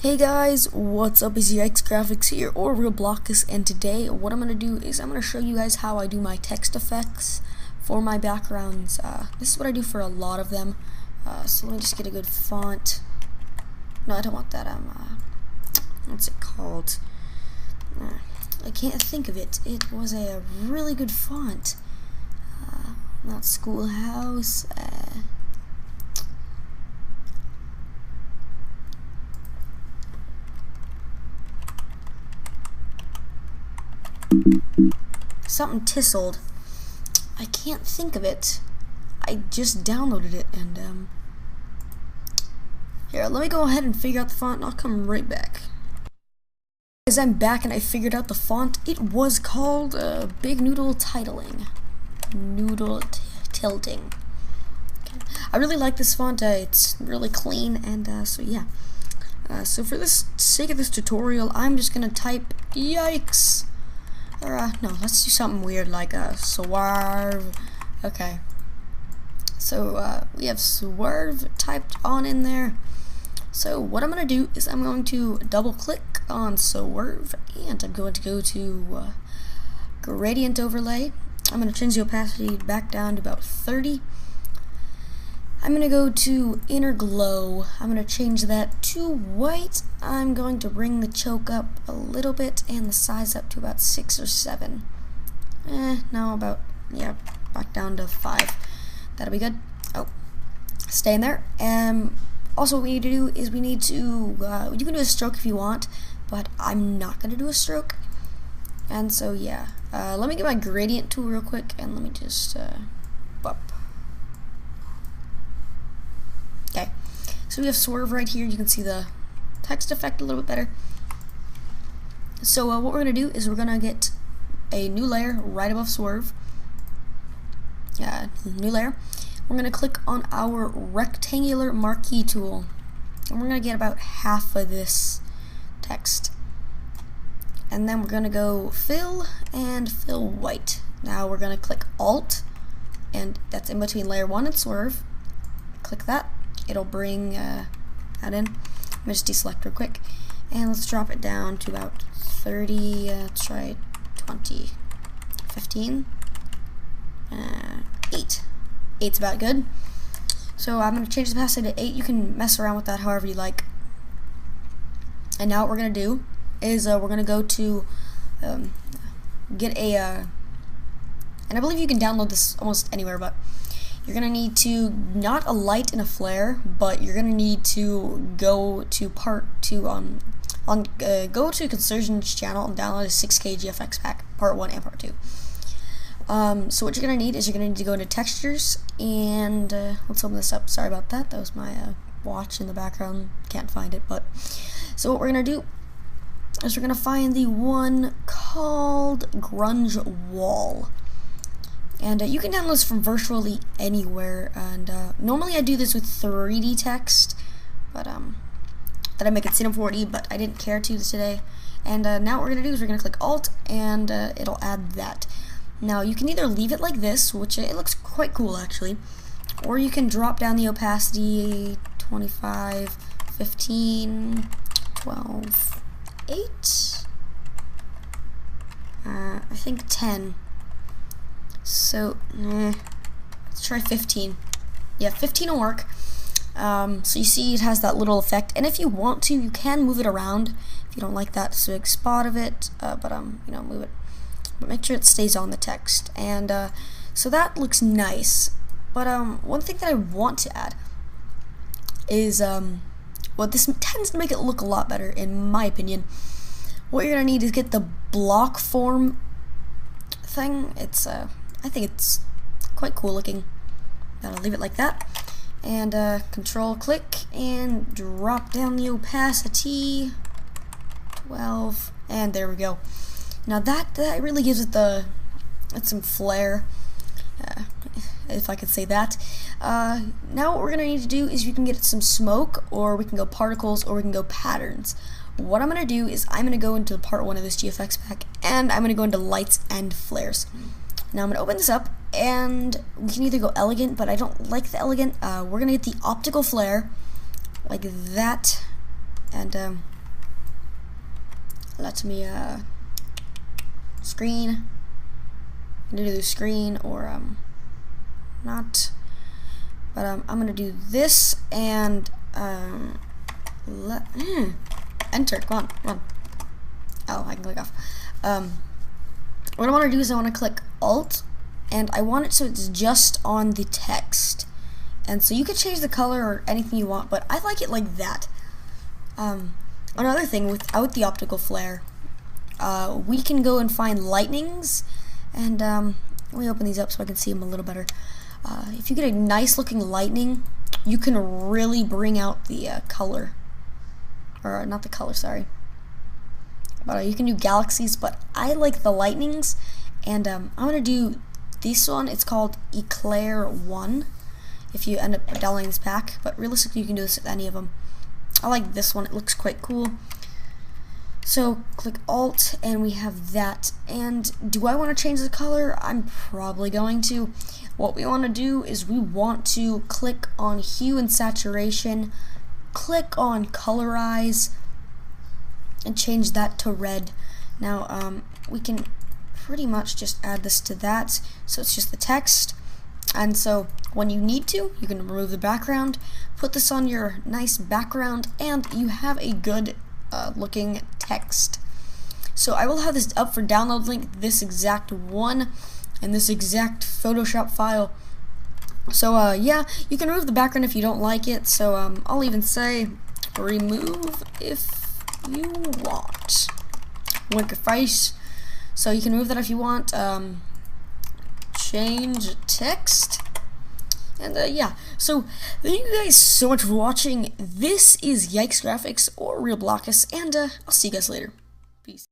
Hey guys, what's up? Is your X Graphics here, or Roblox, and today what I'm going to do is I'm going to show you guys how I do my text effects for my backgrounds. This is what I do for a lot of them. So let me just get a good font. No, I don't want that. What's it called? I can't think of it. It was a really good font. Not Schoolhouse. Something tisseled. I can't think of it. I just downloaded it and here, let me go ahead and figure out the font and I'll come right back. As I'm back and I figured out the font, it was called Big Noodle Titling. Tilting. Okay. I really like this font. It's really clean and so yeah. So for the sake of this tutorial, I'm just gonna type yikes. Or, no, let's do something weird like swerve. Okay. So, we have swerve typed on in there. So, what I'm going to do is I'm going to double click on swerve and I'm going to go to gradient overlay. I'm going to change the opacity back down to about 30. I'm going to go to inner glow. I'm going to change that to white. I'm going to bring the choke up a little bit and the size up to about 6 or 7. No, about, yeah, back down to 5. That'll be good. Oh, stay in there. Also what we need to do is we need to, you can do a stroke if you want, but I'm not going to do a stroke. And so, yeah, let me get my gradient tool real quick and let me just, up. Okay, so we have swerve right here. You can see the text effect a little bit better. So what we're going to do is we're going to get a new layer right above swerve. New layer. We're going to click on our rectangular marquee tool. And we're going to get about half of this text. And then we're going to go fill and fill white. Now we're going to click Alt, and that's in between layer 1 and swerve. Click that. It'll bring that in. Let me just deselect real quick. And let's drop it down to about 30, let's try 20, 15, 8. 8's about good. So I'm going to change the opacity to 8. You can mess around with that however you like. And now what we're going to do is we're going to go to get a, and I believe you can download this almost anywhere, but you're going to need to, not a light and a flare, but you're going to need to go to go to Consurgent's channel and download a 6K GFX pack, part 1 and part 2. So what you're going to need is you're going to need to go into textures, and let's open this up. Sorry about that. That was my watch in the background. Can't find it, but so what we're going to do is we're going to find the one called Grunge Wall. And you can download this from virtually anywhere, and normally I do this with 3D text, but that I make it Cinema 4D, but I didn't care to today. And now what we're going to do is we're going to click Alt, and it'll add that. Now you can either leave it like this, which it looks quite cool actually, or you can drop down the opacity 25, 15, 12, 8, I think 10. So, let's try 15. Yeah, 15 will work. So you see it has that little effect, and if you want to, you can move it around if you don't like that big spot of it, but you know, move it. But make sure it stays on the text, and so that looks nice. But one thing that I want to add is, well, this tends to make it look a lot better, in my opinion. What you're gonna need is get the block form thing. It's I think it's quite cool looking. Gotta leave it like that, and control click and drop down the opacity 12, and there we go. Now that really gives it some flair, if I could say that. Now what we're gonna need to do is you can get some smoke, or we can go particles, or we can go patterns. What I'm gonna do is I'm gonna go into part 1 of this GFX pack, and I'm gonna go into lights and flares. Now I'm gonna open this up, and we can either go elegant, but I don't like the elegant. We're gonna get the optical flare, like that, and let me screen. I'm gonna do the screen or not, but I'm gonna do this and enter. Come on. Oh, I can click off. What I want to do is I want to click Alt, and I want it so it's just on the text. And so you can change the color or anything you want, but I like it like that. Another thing, without the optical flare, we can go and find lightnings, and let me open these up so I can see them a little better. If you get a nice looking lightning, you can really bring out the color, or not the color, sorry. But you can do galaxies, but I like the lightnings, and I'm gonna do this one. It's called Eclair 1. If you end up downloading this pack, but realistically you can do this with any of them. I like this one, it looks quite cool. So click Alt and we have that. And do I want to change the color? I'm probably going to. What we want to do is we want to click on Hue and Saturation, click on Colorize, and change that to red. Now we can pretty much just add this to that, so it's just the text. And so when you need to, you can remove the background, put this on your nice background, and you have a good looking text. So I will have this up for download link, this exact one and this exact Photoshop file. So yeah, you can remove the background if you don't like it. So I'll even say remove if you want. Link your face. So you can remove that if you want. Change text. And yeah, so thank you guys so much for watching. This is Yikes Graphics or Real Blockus, and I'll see you guys later. Peace.